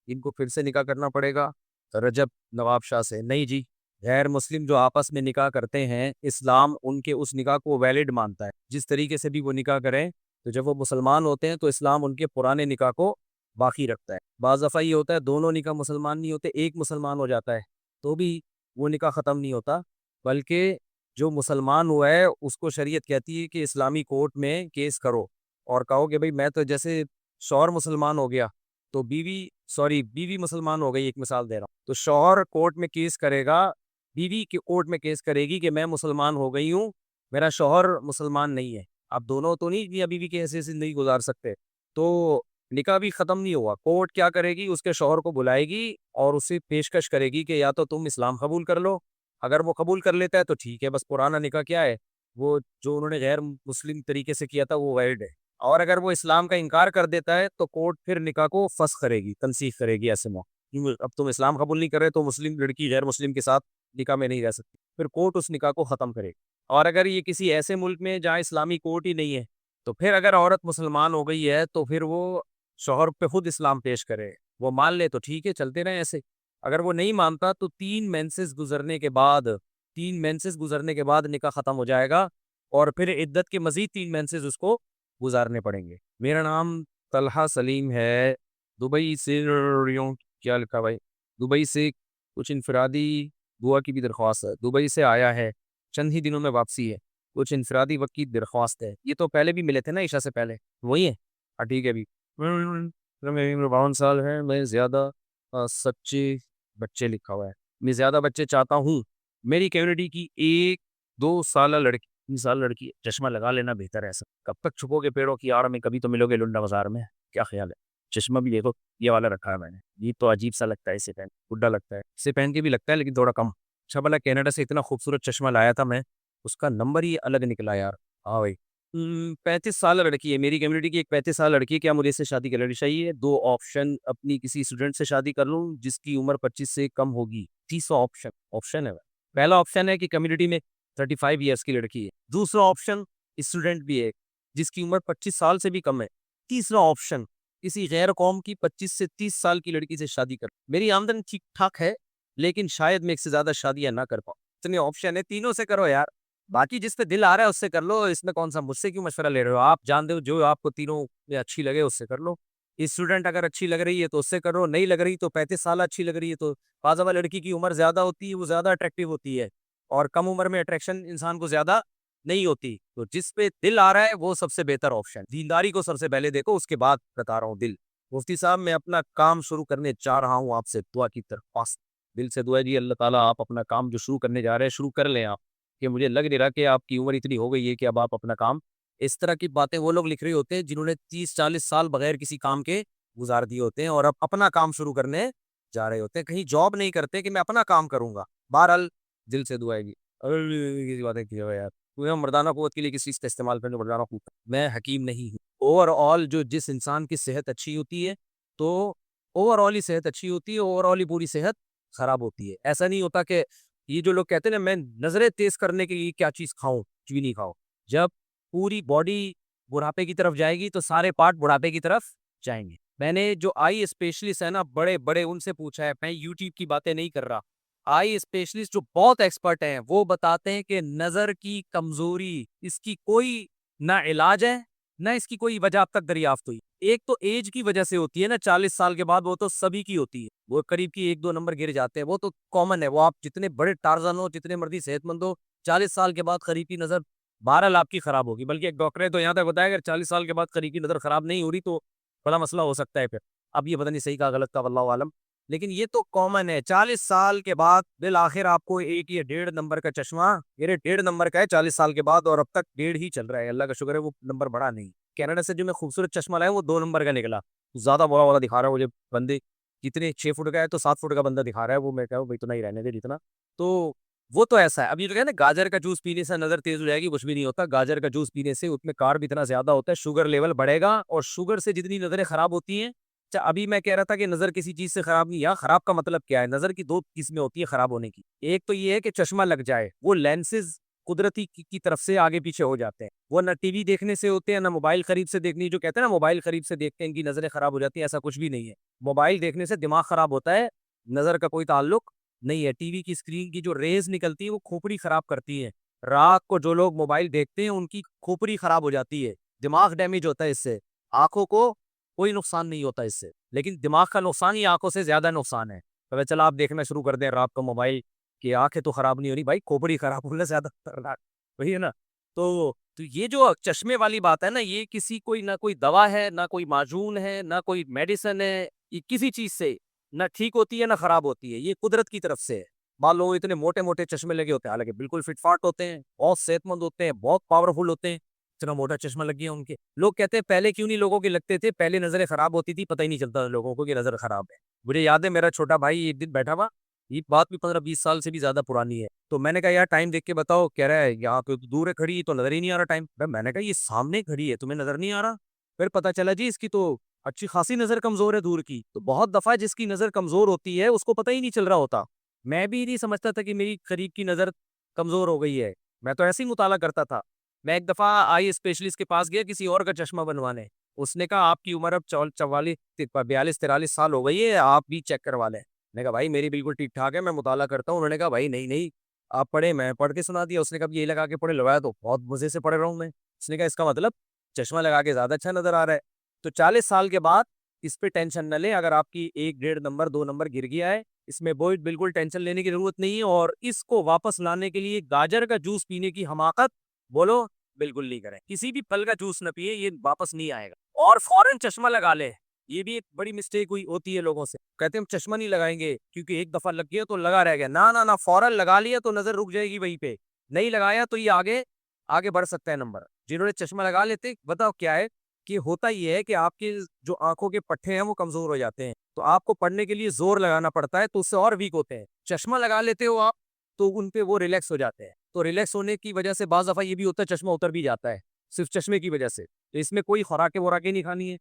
ان کو پھر سے نکاح کرنا پڑے گا؟ رجب نواب شاہ سے نہیں جی، غیر مسلم جو آپس میں نکاح کرتے ہیں اسلام ان کے اس نکاح کو ویلڈ مانتا ہے، جس طریقے سے بھی وہ نکاح کریں، تو جب وہ مسلمان ہوتے ہیں تو اسلام ان کے پرانے نکاح کو باقی رکھتا ہے۔ بعض دفعہ یہ ہوتا ہے دونوں نکاح مسلمان نہیں ہوتے، ایک مسلمان ہو جاتا ہے تو بھی وہ نکاح ختم نہیں ہوتا، بلکہ جو مسلمان ہوا ہے اس کو شریعت کہتی ہے کہ اسلامی کورٹ میں کیس کرو اور کہو کہ بھئی میں تو جیسے شوہر مسلمان ہو گیا تو بیوی مسلمان ہو گئی، ایک مثال دے رہا ہوں، تو شوہر کورٹ میں کیس کرے گا، بیوی کے کورٹ میں کیس کرے گی کہ میں مسلمان ہو گئی ہوں، میرا شوہر مسلمان نہیں ہے۔ اب دونوں تو نہیں یا بیوی کے ایسے زندگی گزار سکتے، تو نکاح بھی ختم نہیں ہوا۔ کورٹ کیا کرے گی، اس کے شوہر کو بلائے گی اور اسے پیشکش کرے گی کہ یا تو تم اسلام قبول کر لو، اگر وہ قبول کر لیتا ہے تو ٹھیک ہے، بس پرانا نکاح کیا ہے وہ جو انہوں نے غیر مسلم طریقے سے کیا تھا وہ ویلڈ ہے، اور اگر وہ اسلام کا انکار کر دیتا ہے تو کورٹ پھر نکاح کو فسخ کرے گی، تنسیخ کرے گی، ایسے اب تم اسلام قبول نہیں کر رہے تو مسلم لڑکی غیر مسلم کے ساتھ نکاح میں نہیں رہ سکتی، پھر کورٹ اس نکاح کو ختم کرے گی۔ اور اگر یہ کسی ایسے ملک میں جہاں اسلامی کورٹ ہی نہیں ہے تو پھر اگر عورت مسلمان ہو گئی ہے تو پھر وہ شوہر پہ خود اسلام پیش کرے، وہ مان لے تو ٹھیک ہے، چلتے رہے ایسے، اگر وہ نہیں مانتا تو 3 مینسز گزرنے کے بعد نکاح ختم ہو جائے گا اور پھر عدت کے مزید 3 مینسز اس کو گزارنے پڑیں گے۔ میرا نام طلحہ سلیم ہے، دبئی سے، کیا لکھا بھائی، دبئی سے کچھ انفرادی دعا کی بھی درخواست ہے، دبئی سے آیا ہے، چند ہی دنوں میں واپسی ہے، کچھ انفرادی وقت کی درخواست ہے۔ یہ تو پہلے بھی ملے تھے نا عشاء سے پہلے، وہی ہے؟ ہاں ٹھیک ہے۔ ابھی میری عمر 52 سال ہے، میں زیادہ سچے بچے لکھا ہوا ہے، میں زیادہ بچے چاہتا ہوں، میری کمیونٹی کی 1-2 سالہ لڑکی 3 سال لڑکی ہے، چشمہ لگا لینا بہتر ہے، ایسا کب تک چھپو گے پیڑوں کی آڑ میں، کبھی تو ملو گے لنڈا بازار میں، کیا خیال ہے؟ چشمہ بھی دیکھو، یہ والا رکھا ہے میں نے، یہ تو عجیب سا لگتا ہے، اسے پہن بڈھا لگتا ہے، اسے پہن کے بھی لگتا ہے لیکن تھوڑا کم اچھا، بھلا کینیڈا سے اتنا خوبصورت چشمہ لایا تھا میں، اس کا نمبر ہی الگ نکلا یار۔ ہاں بھائی 35 سال لڑکی ہے، میری کمیونٹی کی ایک 35 سال لڑکی ہے، کیا مجھے اس سے شادی کر لینی چاہیے؟ 2 آپشن، اپنی کسی اسٹوڈنٹ سے شادی کر لوں جس کی عمر 25 سے کم ہوگی، 30 آپشن ہے۔ پہلا آپشن ہے کہ کمیونٹی میں 35 ایئرس کی لڑکی ہے، دوسرا آپشن اسٹوڈنٹ بھی ہے جس کی عمر 25 سال سے بھی کم ہے، تیسرا آپشن کسی غیر قوم کی 25 سے 30 سال کی لڑکی سے شادی کر۔ میری آمدن ٹھیک ٹھاک ہے لیکن شاید میں ایک سے زیادہ شادیاں نہ کر پاؤں، اتنے آپشن ہے، تینوں سے کرو یار، باقی جس پہ دل آ رہا ہے اس سے کر لو، اس میں کون سا مجھ سے کیوں مشورہ لے رہے ہو؟ آپ جانتے ہو جو آپ کو تینوں میں اچھی لگے اس سے کر لو، اسٹوڈنٹ اگر اچھی لگ رہی ہے تو اس سے کرو، نہیں لگ رہی تو 35 سال اچھی لگ رہی ہے تو بعض لڑکی کی عمر زیادہ ہوتی ہے، وہ زیادہ اٹریکٹیو ہوتی ہے، اور کم عمر میں اٹریکشن انسان کو زیادہ نہیں ہوتی، تو جس پہ دل آ رہا ہے وہ سب سے بہتر آپشن، دینداری کو سب سے پہلے دیکھو، اس کے بعد بتا رہا ہوں دل۔ مفتی صاحب میں اپنا کام شروع کرنے چاہ رہا ہوں، آپ سے دعا کی درخواست، دل سے دعا جی اللہ تعالیٰ آپ اپنا کام جو شروع کرنے جا رہے ہیں شروع کر لیں آپ، کہ مجھے لگ نہیں رہا کہ آپ کی عمر اتنی ہو گئی ہے کہ اب آپ اپنا کام، اس طرح کی باتیں وہ لوگ لکھ رہے ہوتے ہیں جنہوں نے 30-40 سال بغیر کسی کام کے گزار دیے ہوتے ہیں اور اب اپنا کام شروع کرنے جا رہے ہوتے ہیں، کہیں جاب نہیں کرتے کہ میں اپنا کام کروں گا۔ بہرحال دل سے دعا ہے گی، کسی باتیں کی یار مردانہ قوت کے لیے کسی چیز کا استعمال کرنے مردانہ قوت، میں حکیم نہیں ہوں۔ اوور آل جو جس انسان کی صحت اچھی ہوتی ہے تو اوور آل ہی صحت اچھی ہوتی ہے، اوور آل ہی پوری صحت خراب ہوتی ہے، ایسا نہیں ہوتا کہ یہ جو لوگ کہتے ہیں نا میں نظریں تیز کرنے کے لیے کیا چیز کھاؤں، کچھ بھی نہیں کھاؤ، جب پوری باڈی بڑھاپے کی طرف جائے گی تو سارے پارٹ بڑھاپے کی طرف جائیں گے۔ میں نے جو آئی اسپیشلسٹ ہے نا بڑے بڑے ان سے پوچھا ہے، میں یوٹیوب کی باتیں نہیں کر رہا، آئی اسپیشلسٹ جو بہت ایکسپرٹ ہیں وہ بتاتے ہیں کہ نظر کی کمزوری اس کی کوئی نہ علاج ہے نہ اس کی کوئی وجہ اب تک دریافت ہوئی، ایک تو ایج کی وجہ سے ہوتی ہے نا، 40 سال کے بعد وہ تو سبھی کی ہوتی ہے، وہ قریب کی 1-2 نمبر گر جاتے ہیں، وہ تو کامن ہے، وہ آپ جتنے بڑے ٹارزن ہو جتنے مرضی صحت مند ہو 40 سال کے بعد قریب کی نظر بہرحال آپ کی خراب ہوگی، بلکہ ایک ڈاکٹر ہے تو یہاں تک بتایا اگر 40 سال کے بعد قریب کی نظر خراب نہیں ہو رہی تو بڑا مسئلہ ہو سکتا ہے، پھر اب یہ پتہ نہیں صحیح کا غلط کا واللہ عالم، لیکن یہ تو کامن ہے 40 سال کے بعد بالآخر آپ کو 1 یا 1.5 نمبر کا چشمہ، میرے 1.5 نمبر کا ہے 40 سال کے بعد اور اب تک 1.5 ہی چل رہا ہے، اللہ کا شکر ہے وہ نمبر بڑا نہیں، کینیڈا سے جو میں خوبصورت چشمہ لایا وہ 2 نمبر کا نکلا، زیادہ بڑا والا دکھا رہا ہے مجھے بندے، جتنے 6 فٹ کا ہے تو 7 فٹ کا بندہ دکھا رہا ہے، وہ میں کہوں بھائی اتنا ہی رہنے دے جتنا، تو وہ تو ایسا ہے۔ اب یہ جو ہے نا گاجر کا جوس پینے سے نظر تیز ہو جائے گی، کچھ بھی نہیں ہوتا، گاجر کا جوس پینے سے اس میں کارب اتنا زیادہ ہوتا ہے، شوگر لیول بڑھے گا، اور شوگر سے جتنی نظریں خراب ہوتی ہیں، ابھی میں کہہ رہا تھا کہ نظر کسی چیز سے خراب نہیں، یا خراب کا مطلب کیا ہے، نظر کی 2 قسمیں ہوتی ہے خراب ہونے کی، ایک تو یہ ہے کہ چشمہ لگ جائے، وہ لینسز قدرتی کی طرف سے آگے پیچھے ہو جاتے ہیں. وہ نہ ٹی وی دیکھنے سے ہوتے ہیں نہ موبائل قریب سے دیکھنی. جو کہتے ہیں نا موبائل قریب سے دیکھتے ہیں ان کی نظریں خراب ہو جاتی ہیں, ایسا کچھ بھی نہیں ہے. موبائل دیکھنے سے دماغ خراب ہوتا ہے, نظر کا کوئی تعلق نہیں ہے. ٹی وی کی اسکرین کی جو ریز نکلتی ہے وہ کھوپڑی خراب کرتی ہیں. رات کو جو لوگ موبائل دیکھتے ہیں ان کی کھوپڑی خراب ہو جاتی ہے, دماغ ڈیمیج ہوتا ہے اس سے. آنکھوں کو کوئی نقصان نہیں ہوتا اس سے, لیکن دماغ کا نقصان ہی آنکھوں سے زیادہ نقصان ہے. تو چل آپ دیکھنا شروع کر دیں رات کو موبائل, کہ آنکھیں تو خراب نہیں ہو رہی بھائی, کھوپڑی خراب ہونا زیادہ خطرناک, وہی ہے نا. تو یہ جو چشمے والی بات ہے نا, یہ کسی کوئی نہ کوئی دوا ہے, نہ کوئی معجون ہے, نہ کوئی میڈیسن ہے, یہ کسی چیز سے نہ ٹھیک ہوتی ہے نہ خراب ہوتی ہے. یہ قدرت کی طرف سے ہے. مان لو اتنے موٹے موٹے چشمے لگے ہوتے ہیں, حالانکہ بالکل فٹ فاٹ ہوتے ہیں, بہت صحت مند ہوتے ہیں, بہت پاورفل ہوتے ہیں, اتنا موٹا چشمہ لگ گیا ان کے. لوگ کہتے ہیں پہلے کیوں نہیں لوگوں کے لگتے تھے, پہلے نظریں خراب ہوتی تھی, پتہ ہی نہیں چلتا لوگوں کو کہ نظر خراب ہے. مجھے یاد ہے میرا چھوٹا بھائی ایک دن بیٹھا ہوا, یہ بات بھی 15-20 سال سے بھی زیادہ پرانی ہے, تو میں نے کہا یار ٹائم دیکھ کے بتاؤ. کہہ رہا ہے یہاں پہ دور ہے کھڑی, تو نظر ہی نہیں آ رہا ٹائم. میں نے کہا یہ سامنے کھڑی ہے تمہیں نظر نہیں آ رہا؟ پھر پتا چلا جی اس کی تو اچھی خاصی نظر کمزور ہے دور کی. تو بہت دفعہ جس کی نظر کمزور ہوتی ہے اس کو پتہ ہی نہیں چل رہا ہوتا. میں بھی نہیں سمجھتا تھا کہ میری قریب کی نظر کمزور ہو گئی ہے, میں تو ایسے ہی مطالعہ کرتا تھا. میں ایک دفعہ آئی اسپیشلسٹ کے پاس گیا کسی اور کا چشمہ بنوانے. اس نے کہا آپ کی عمر اب 42-43 سال ہو گئی ہے, آپ بھی چیک کروا لیں. میں نے کہا بھائی میری بالکل ٹھیک ٹھاک ہے, میں مطالعہ کرتا ہوں. انہوں نے کہا بھائی نہیں آپ پڑھے. میں پڑھ کے سنا دیا. اس نے کہا یہ لگا کے پڑھے, لگایا تو بہت مزے سے پڑھ رہا ہوں میں. اس نے کہا اس کا مطلب چشمہ لگا کے زیادہ اچھا نظر آ رہا ہے. تو 40 سال کے بعد اس پہ ٹینشن نہ لیں. اگر آپ کی 1-1.5 نمبر 2 نمبر گر گیا ہے, اس میں بالکل ٹینشن لینے کی ضرورت نہیں ہے. اور اس کو واپس لانے کے لیے گاجر کا جوس پینے کی حماقت بولو بالکل نہیں کریں. کسی بھی پھل کا جوس نہ پیے, یہ واپس نہیں آئے گا. اور فوراً چشمہ لگا لے. یہ بھی ایک بڑی مسٹیک ہوتی ہے لوگوں سے, کہتے ہیں ہم چشمہ نہیں لگائیں گے کیونکہ ایک دفعہ لگ گیا تو لگا رہ گیا. نہ فوراً لگا لیا تو نظر رک جائے گی وہیں پہ, نہیں لگایا تو یہ آگے بڑھ سکتا ہے نمبر. جنہوں نے چشمہ لگا لیتے بتاؤ کیا ہے کہ ہوتا یہ ہے کہ آپ کے جو آنکھوں کے پٹھے ہیں وہ کمزور ہو جاتے ہیں, تو آپ کو پڑھنے کے لیے زور لگانا پڑتا ہے, تو اس سے اور ویک ہوتے ہیں. چشمہ لگا لیتے ہو آپ تو ان پہ وہ ریلیکس ہو جاتے ہیں. تو ریلیکس ہونے کی وجہ سے بعض دفعہ یہ بھی ہوتا ہے چشمہ اتر بھی جاتا ہے صرف چشمے کی وجہ سے. تو اس میں کوئی خوراکیں نہیں کھانی ہے.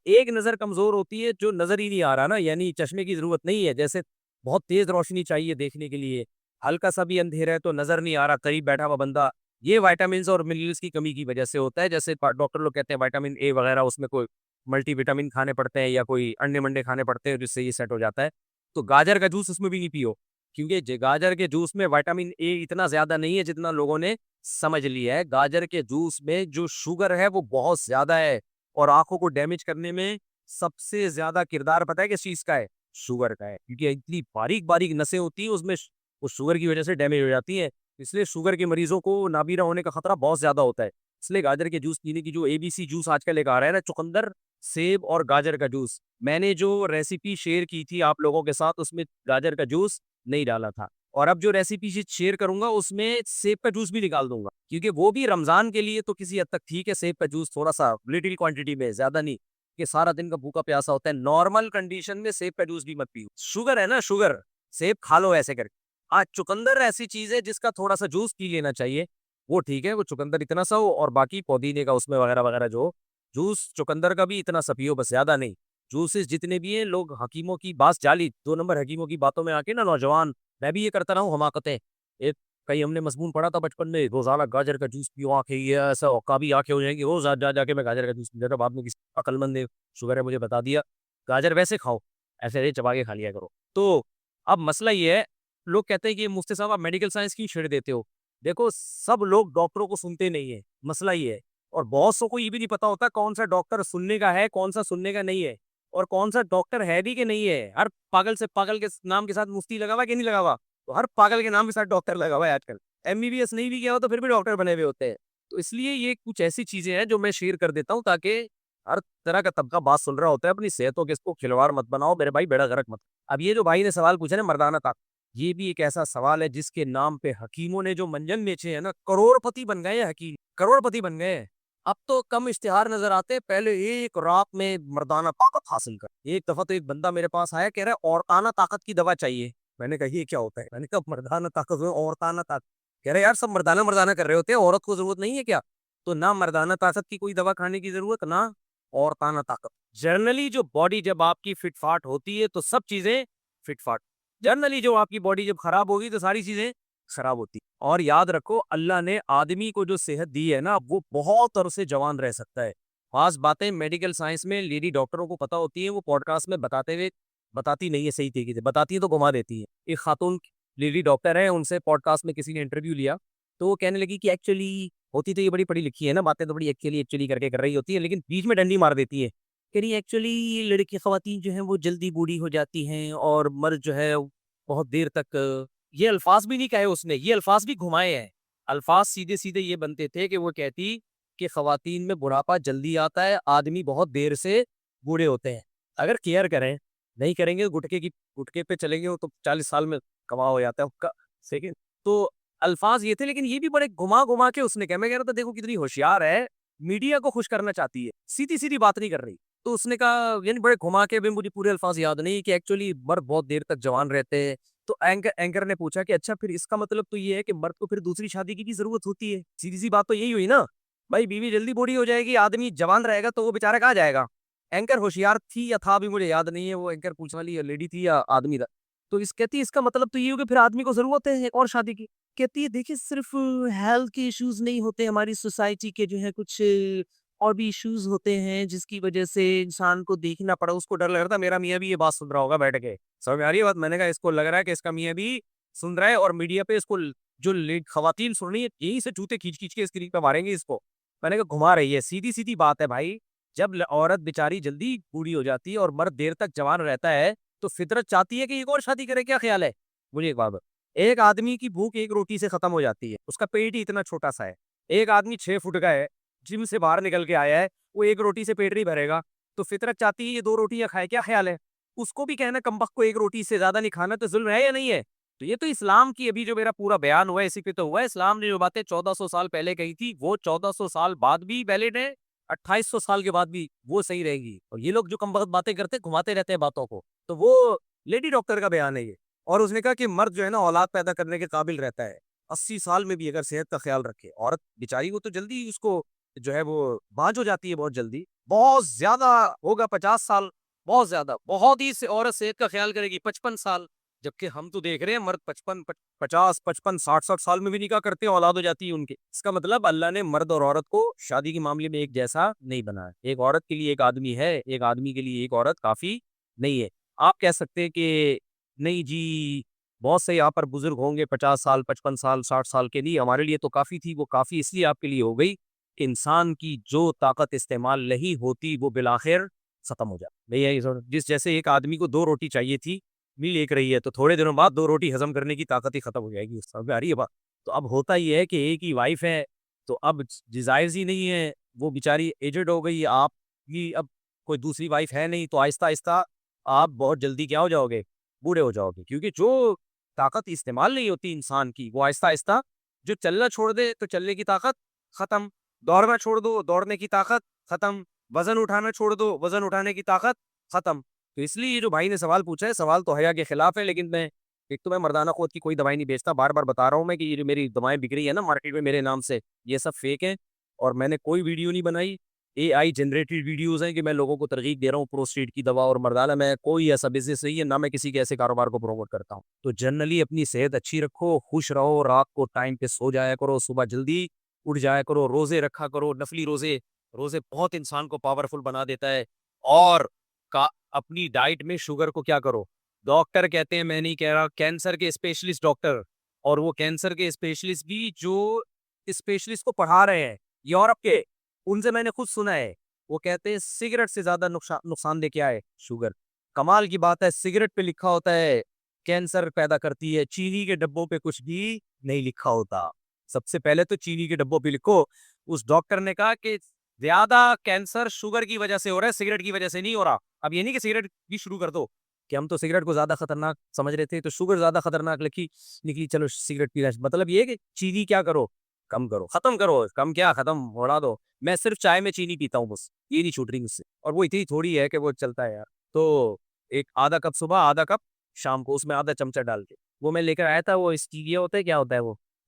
ایک نظر کمزور ہوتی ہے جو نظر ہی نہیں آ رہا نا, یعنی چشمے کی ضرورت نہیں ہے. جیسے بہت تیز روشنی چاہیے دیکھنے کے لیے, ہلکا سا بھی اندھیرا ہے تو نظر نہیں آ رہا قریب بیٹھا ہوا بندہ, یہ وائٹامنز اور منرلز کی کمی کی وجہ سے ہوتا ہے. جیسے ڈاکٹر لوگ کہتے ہیں وائٹامن اے وغیرہ, اس میں کوئی ملٹی وٹامن کھانے پڑتے ہیں یا کوئی انڈے منڈے کھانے پڑتے ہیں جس سے یہ سیٹ ہو جاتا ہے. تو گاجر کا جوس اس میں بھی نہیں پیو, کیونکہ گاجر کے جوس میں وائٹامن اے اتنا زیادہ نہیں ہے جتنا لوگوں نے سمجھ لیا ہے. گاجر کے جوس میں جو شوگر ہے وہ بہت زیادہ ہے, اور آنکھوں کو ڈیمیج کرنے میں سب سے زیادہ کردار پتہ ہے کس چیز کا ہے؟ شوگر کا ہے. کیونکہ اتنی باریک نسیں ہوتی ہیں اس میں, وہ شوگر کی وجہ سے ڈیمیج ہو جاتی ہیں. اس لیے شوگر کے مریضوں کو نابینا ہونے کا خطرہ بہت زیادہ ہوتا ہے. اس لیے گاجر کے جوس پینے کی جو ABC جوس آج کل ایک آ رہا ہے نا, چقندر سیب اور گاجر کا جوس, میں نے جو ریسیپی شیئر کی تھی آپ لوگوں کے ساتھ اس میں گاجر کا جوس نہیں ڈالا تھا, اور اب جو ریسیپی شیئر کروں گا اس میں سیب کا جوس بھی نکال دوں گا, کیونکہ وہ بھی رمضان کے لیے تو کسی حد تک ٹھیک ہے. سیب کا جوس تھوڑا سا لٹل کوانٹٹی میں, زیادہ نہیں کہ سارا دن کا بھوکا پیاسا ہوتا ہے. نارمل کنڈیشن میں سیب کا جوس بھی مت پیو, شوگر ہے نا شوگر, سیب کھا لو ایسے کر کے. چقندر ایسی چیز ہے جس کا تھوڑا سا جوس پی لینا چاہیے, وہ ٹھیک ہے, وہ چقندر اتنا سا ہو, اور باقی پودینے کا اس میں وغیرہ وغیرہ جو جوس چقندر کا بھی اتنا سا پیو, بس زیادہ نہیں. جوسز جتنے بھی ہیں لوگ حکیموں کی بات جالی 2 نمبر حکیموں کی باتوں میں آ کے نا نوجوان, میں بھی یہ کرتا رہا ہوں حماقتیں. ایک کہیں ہم نے مضمون پڑھا تھا بچپن میں, روزانہ گاجر کا جوس پیو آنکھیں یہ ایسا اوقا بھی آنکھیں ہو جائیں گی, روز جا کے میں گاجر کا جوس پی لیتا. بعد میں کسی عقل مند نے شوگر ہے مجھے بتا دیا گاجر ویسے کھاؤ, ایسے چبا کے کھا لیا کرو. تو اب مسئلہ یہ ہے, لوگ کہتے ہیں کہ مفتی صاحب آپ میڈیکل سائنس کیوں چھیڑ دیتے ہو؟ دیکھو سب لوگ ڈاکٹروں کو سنتے نہیں ہیں, مسئلہ یہ ہے. اور بہت سو کو یہ بھی نہیں پتا ہوتا کون سا ڈاکٹر سننے کا ہے کون سا سننے کا نہیں ہے, اور کون سا ڈاکٹر ہے بھی کہ نہیں ہے. ہر پاگل سے پاگل کے نام کے ساتھ مفتی لگا ہوا کہ نہیں لگا ہوا, تو ہر پاگل کے نام کے ساتھ ڈاکٹر لگا ہوا ہے آج کل. MBBS نہیں بھی کیا ہو تو پھر بھی ڈاکٹر بنے ہوئے ہوتے ہیں. تو اس لیے یہ کچھ ایسی چیزیں ہیں جو میں شیئر کر دیتا ہوں تاکہ ہر طرح کا طبقہ بات سن رہا ہوتا ہے, اپنی صحتوں کے اس کو کھلواڑ مت بناؤ میرے بھائی, بیڑا غرق مت. اب یہ جو بھائی نے سوال پوچھا نا مردانہ طاقت, یہ بھی ایک ایسا سوال ہے جس کے نام پہ حکیموں نے جو منجن بیچے ہیں نا, کروڑ پتی بن گئے ہیں حکیم, کروڑ پتی بن گئے ہیں. اب تو کم اشتہار نظر آتے, پہلے ایک رات میں مردانہ طاقت حاصل کر. ایک دفعہ تو ایک بندہ میرے پاس آیا, کہہ رہا ہے عورتانہ طاقت کی دوا چاہیے. میں نے کہا یہ کیا ہوتا ہے؟ میں نے کہا مردانہ طاقت میں عورتانہ طاقت, کہہ رہے یار سب مردانہ کر رہے ہوتے ہیں, عورت کو ضرورت نہیں ہے کیا؟ تو نہ مردانہ طاقت کی کوئی دوا کھانے کی ضرورت, نہ عورتانہ طاقت. جنرلی جو باڈی جب آپ کی فٹ فاٹ ہوتی ہے تو سب چیزیں فٹ فاٹ, جنرلی جو آپ کی باڈی جب خراب ہوگی تو ساری چیزیں خراب ہوتی ہے۔ اور یاد رکھو اللہ نے آدمی کو جو صحت دی ہے نا وہ بہت عرصے جوان رہ سکتا ہے۔ خاص باتیں میڈیکل سائنس میں لیڈی ڈاکٹروں کو پتہ ہوتی ہیں، وہ پوڈ کاسٹ میں بتاتی نہیں ہے صحیح طریقے سے، بتاتی ہے تو گھما دیتی ہے۔ ایک خاتون لیڈی ڈاکٹر ہے، ان سے پوڈ کاسٹ میں کسی نے انٹرویو لیا تو وہ کہنے لگی کہ ایکچولی ہوتی تو یہ بڑی پڑھی لکھی ہے نا، باتیں تو بڑی ایکچولی کر کے کر رہی ہوتی ہے، لیکن بیچ میں ڈنڈی مار دیتی ہے کہ نہیں ایکچولی لڑکی خواتین جو ہیں وہ جلدی بوڑھی ہو جاتی ہیں اور مرد جو ہے بہت دیر تک، یہ الفاظ بھی نہیں کہے اس نے، یہ الفاظ بھی گھمائے ہیں۔ الفاظ سیدھے سیدھے یہ بنتے تھے کہ وہ کہتی کہ خواتین میں بڑھاپا جلدی آتا ہے، آدمی بہت دیر سے بوڑھے ہوتے ہیں، اگر کیئر کریں، نہیں کریں گے گٹکے پہ چلیں گے تو 40 سال میں کما ہو جاتا ہے سیکنڈ۔ تو الفاظ یہ تھے، لیکن یہ بھی بڑے گھما کے اس نے کہا، میں کہہ رہا تھا دیکھو کتنی ہوشیار ہے، میڈیا کو خوش کرنا چاہتی ہے، سیدھی سیدھی بات نہیں کر رہی۔ تو اس نے کہا یعنی بڑے گھما کے، مجھے پورے الفاظ یاد نہیں، کہ ایکچولی مرد بہت دیر تک جوان رہتے ہیں۔ تو اینکر نے پوچھا کہ اچھا پھر اس کا مطلب تو یہ ہے کہ مرد کو پھر دوسری شادی کی بھی ضرورت ہوتی ہے؟ سیدھی سی بات تو یہی ہوئی نا بھائی، بیوی جلدی بوڑھی ہو جائے گی، آدمی جوان رہے گا تو وہ بیچارہ کہاں جائے گا؟ اینکر ہوشیار تھی یا تھا بھی مجھے یاد نہیں ہے، وہ اینکر پوچھنے والی یا لیڈی تھی یا آدمی تھا، تو کہتی ہے اس کا مطلب تو یہ ہو کہ پھر آدمی کو ضرورت ہے ایک اور شادی کی۔ کہتی ہے دیکھیے صرف ہیلتھ کے ایشوز نہیں ہوتے، ہماری سوسائٹی کے جو ہے کچھ اور بھی ایشوز ہوتے ہیں جس کی وجہ سے انسان کو دیکھنا پڑا۔ اس کو ڈر لگ رہا تھا میرا میاں بھی یہ بات سن رہا ہوگا بیٹھ کے، سمجھ میں آ رہی ہے بات؟ میں نے کہا اس کو لگ رہا ہے کہ اس کا میاں بھی سن رہا ہے، اور میڈیا پہ اس کو جو خواتین سن رہی ہیں یہی سے جوتے کھینچ کے اسکرین پہ ماریں گے اس کو۔ میں نے کہا گھما رہی ہے، سیدھی سیدھی بات ہے بھائی، جب عورت بیچاری جلدی بوڑھی ہو جاتی ہے اور مرد دیر تک جوان رہتا ہے تو فطرت چاہتی ہے کہ ایک اور شادی کرے، کیا خیال ہے؟ مجھے ایک بات، ایک آدمی کی بھوک ایک روٹی سے ختم ہو جاتی ہے، اس کا پیٹ ہی اتنا چھوٹا سا ہے، ایک آدمی 6 فٹ کا ہے، جم سے باہر نکل کے آیا ہے، وہ ایک روٹی سے پیٹ نہیں بھرے گا، تو فطرت چاہتی ہے یہ 2 روٹیاں کھائے، کیا خیال ہے؟ اس کو بھی کہنا کمبخت کو ایک روٹی سے زیادہ نہیں کھانا، تو ظلم ہے یا نہیں ہے؟ تو یہ تو اسلام کی ابھی جو میرا پورا بیان ہوا ہے اسی پہ تو ہوا ہے۔ اسلام نے جو باتیں 1400 سال پہلے کہی تھی وہ 1400 سال بعد بھی ویلڈ ہے، 2800 سال کے بعد بھی وہ صحیح رہے گی۔ اور یہ لوگ جو کم وقت باتیں کرتے گھماتے رہتے ہیں باتوں کو، تو وہ لیڈی ڈاکٹر کا بیان ہے یہ۔ اور اس نے کہا کہ مرد جو ہے نا اولاد پیدا کرنے کے قابل رہتا ہے 80 سال میں بھی اگر صحت کا خیال رکھے، عورت بیچاری وہ تو جلدی اس کو جو ہے وہ بانج ہو جاتی ہے، بہت جلدی، بہت زیادہ ہوگا 50 سال، بہت زیادہ، بہت ہی سے عورت صحت کا خیال کرے گی 55 سال، جبکہ ہم تو دیکھ رہے ہیں مرد 50 55 60 سال میں بھی نکاح کرتے ہیں، اولاد ہو جاتی ہے ان کے۔ اس کا مطلب اللہ نے مرد اور عورت کو شادی کے معاملے میں ایک جیسا نہیں بنایا، ایک عورت کے لیے ایک آدمی ہے، ایک آدمی کے لیے ایک عورت کافی نہیں ہے۔ آپ کہہ سکتے ہیں کہ نہیں جی بہت سے یہاں پر بزرگ ہوں گے 50 سال 55 سال 60 سال کے لیے، ہمارے لیے تو کافی تھی، وہ کافی اس لیے آپ کے لیے ہو گئی کہ انسان کی جو طاقت استعمال نہیں ہوتی وہ بالآخر ختم ہو جائے۔ جس جیسے ایک آدمی کو 2 روٹی چاہیے تھی، میل ایک رہی ہے، تو تھوڑے دنوں بعد 2 روٹی ہضم کرنے کی طاقت ہی ختم ہو جائے گی، اس میں آ رہی ہے بات؟ تو اب ہوتا یہ ہے کہ ایک ہی وائف ہے، تو اب جائز ہی نہیں ہے، وہ بیچاری ایجڈ ہو گئی، آپ کی اب کوئی دوسری وائف ہے نہیں، تو آہستہ آہستہ آپ بہت جلدی کیا ہو جاؤ گے؟ بوڑھے ہو جاؤ گے، کیونکہ جو طاقت استعمال نہیں ہوتی انسان کی وہ آہستہ آہستہ، جو چلنا چھوڑ دے تو چلنے کی طاقت ختم، دوڑنا چھوڑ دو دوڑنے کی طاقت ختم، وزن اٹھانا چھوڑ دو وزن اٹھانے کی طاقت ختم۔ تو اس لیے یہ جو بھائی نے سوال پوچھا ہے، سوال تو حیا کے خلاف ہے، لیکن میں ایک تو میں مردانہ خود کی کوئی دوائی نہیں بیچتا، بار بار بتا رہا ہوں میں کہ یہ جو میری دوائیں بک رہی ہے نا مارکیٹ میں میرے نام سے، یہ سب فیک ہیں، اور میں نے کوئی ویڈیو نہیں بنائی، اے آئی جنریٹڈ ویڈیوز ہیں کہ میں لوگوں کو ترغیب دے رہا ہوں پروسٹیٹ کی دوا اور مردانہ، میں کوئی ایسا بزنس نہیں ہے، نہ میں کسی کے ایسے کاروبار کو پروموٹ کرتا ہوں۔ تو جنرلی اپنی صحت اچھی رکھو، خوش رہو، رات کو ٹائم پہ سو جایا کرو، صبح جلدی اٹھ جایا کرو، روزے رکھا کرو، نفلی روزے بہت انسان کو پاورفل بنا دیتا ہے، اور اپنی ڈائٹ میں شوگر کو کیا کرو، ڈاکٹر کہتے ہیں، میں نہیں کہہ رہا، کینسر کے اسپیشلسٹ ڈاکٹر، اور وہ کینسر کے اسپیشلسٹ بھی جو اسپیشلسٹ کو پڑھا رہے ہیں یورپ کے، ان سے میں نے خود سنا ہے، وہ کہتے ہیں سگریٹ سے زیادہ نقصان دہ کیا ہے؟ شوگر۔ کمال کی بات ہے سگریٹ پہ لکھا ہوتا ہے کینسر پیدا کرتی ہے، چینی کے ڈبوں پہ کچھ بھی نہیں لکھا ہوتا۔ سب سے پہلے تو چینی کے ڈبوں پہ لکھو۔ اس ڈاکٹر نے کہا کہ زیادہ کینسر شوگر کی وجہ سے ہو رہا ہے، سگریٹ کی وجہ سے نہیں ہو رہا۔ اب یہ نہیں کہ سگریٹ بھی شروع کر دو، کہ ہم تو سگریٹ کو زیادہ خطرناک سمجھ رہے تھے تو شوگر زیادہ خطرناک نکلی چلو سگریٹ پی رہے، مطلب یہ ہے کہ چینی کیا کرو، کم کرو، ختم کرو، کم کیا ختم اڑا دو۔ میں صرف چائے میں چینی پیتا ہوں بس، یہ نہیں چھوٹ رہی مجھ سے، اور وہ اتنی تھوڑی ہے کہ وہ چلتا ہے یار۔ تو ایک آدھا کپ صبح، آدھا کپ شام کو، اس میں آدھا چمچہ ڈال کے وہ میں لے کر آیا تھا، وہ اسٹیویا ہوتا ہے، کیا ہوتا ہے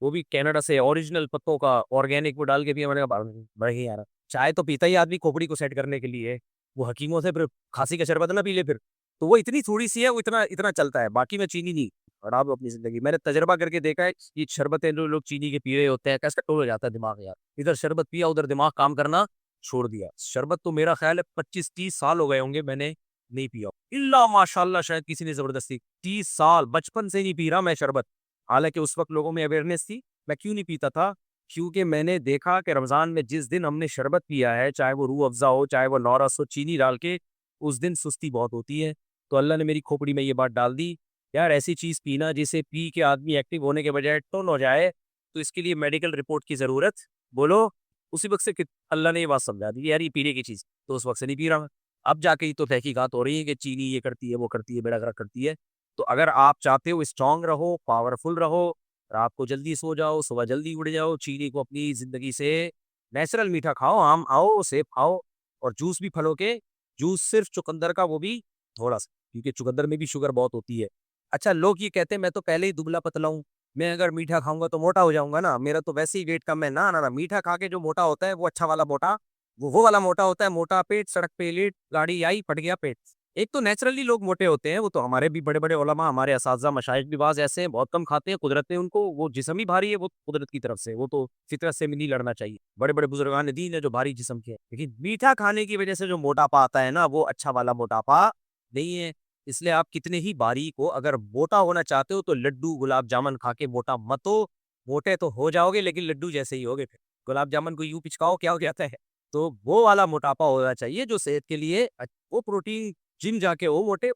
وہ بھی کینیڈا سے اوریجنل پتوں کا آرگینک، وہ ڈال کے پیا، میں نے کہا بڑی یار، چائے تو پیتا ہی آدمی کھوپڑی کو سیٹ کرنے کے لیے، وہ حکیموں سے پھر کھانسی کا شربت نہ پی لے پھر، تو وہ اتنی تھوڑی سی ہے، وہ اتنا چلتا ہے، باقی میں چینی نہیں۔ اور آپ اپنی زندگی میں نے تجربہ کر کے دیکھا ہے یہ شربتیں جو لوگ چینی کے پی رہے ہوتے ہیں کیسا ٹول ہو جاتا ہے دماغ یار. ادھر شربت پیا ادھر دماغ کام کرنا چھوڑ دیا. شربت تو میرا خیال ہے 25-30 سال ہو گئے ہوں گے میں نے نہیں پیا اللہ ماشاء اللہ شاید کسی نے زبردستی 30 سال بچپن سے نہیں پی رہا میں شربت. حالانکہ اس وقت لوگوں میں اویئرنیس تھی. میں کیوں نہیں پیتا تھا کیونکہ میں نے دیکھا کہ رمضان میں جس دن ہم نے شربت پیا ہے چاہے وہ روح افزا ہو چاہے وہ نورس ہو چینی ڈال کے اس دن سستی بہت ہوتی ہے. تو اللہ نے میری کھوپڑی میں یہ بات ڈال دی یار ایسی چیز پینا جسے پی کے آدمی ایکٹیو ہونے کے بجائے ٹون ہو جائے تو اس کے لیے میڈیکل رپورٹ کی ضرورت بولو. اسی وقت سے اللہ نے یہ بات سمجھا دی یار یہ پینے کی چیز تو اس وقت سے نہیں پی رہا میں. اب جا کے تو تحقیقات ہو رہی ہیں کہ چینی یہ کرتی ہے وہ کرتی ہے بیڑا گرک کرتی ہے. تو اگر آپ چاہتے ہو اسٹرانگ رہو پاورفل رہو رات کو جلدی سو جاؤ صبح جلدی اٹھ جاؤ چینی کو اپنی زندگی سے نیچرل میٹھا کھاؤ آم آؤ سیب کھاؤ اور جوس بھی پھلوں کے جوس صرف چقندر کا وہ بھی تھوڑا سا کیونکہ چقندر میں بھی شوگر بہت ہوتی ہے. اچھا لوگ یہ کہتے ہیں میں تو پہلے ہی دبلا پتلا ہوں میں اگر میٹھا کھاؤں گا تو موٹا ہو جاؤں گا نا میرا تو ویسے ہی ویٹ کم ہے. نہ میٹھا کھا کے جو موٹا ہوتا ہے وہ اچھا والا موٹا وہ والا موٹا ہوتا ہے موٹا پیٹ سڑک پہ لیٹ گاڑی آئی پھٹ گیا پیٹ. ایک تو نیچرلی لوگ موٹے ہوتے ہیں وہ تو ہمارے بھی بڑے بڑے علماء ہمارے اساتذہ مشائخ بھی بعض ایسے ہیں بہت کم کھاتے ہیں قدرت نے ان کو وہ جسم ہی بھاری ہے وہ قدرت کی طرف سے وہ تو فطرت سے نہیں لڑنا چاہیے. بڑے بڑے بزرگان دین ہے جو بھاری جسم کے ہیں لیکن میٹھا کھانے کی وجہ سے جو موٹاپا آتا ہے نا وہ اچھا والا موٹاپا نہیں ہے. اس لیے آپ کتنے ہی باریک ہو اگر موٹا ہونا چاہتے ہو تو لڈو گلاب جامن کھا کے موٹا مت ہو. موٹے تو ہو جاؤ گے لیکن لڈو جیسے ہی ہوگے پھر گلاب جامن کو یوں پچکاؤ کیا ہو جاتا ہے. تو وہ والا موٹاپا ہونا چاہیے جو صحت کے لیے وہ پروٹین جم جا کے ہو موٹے.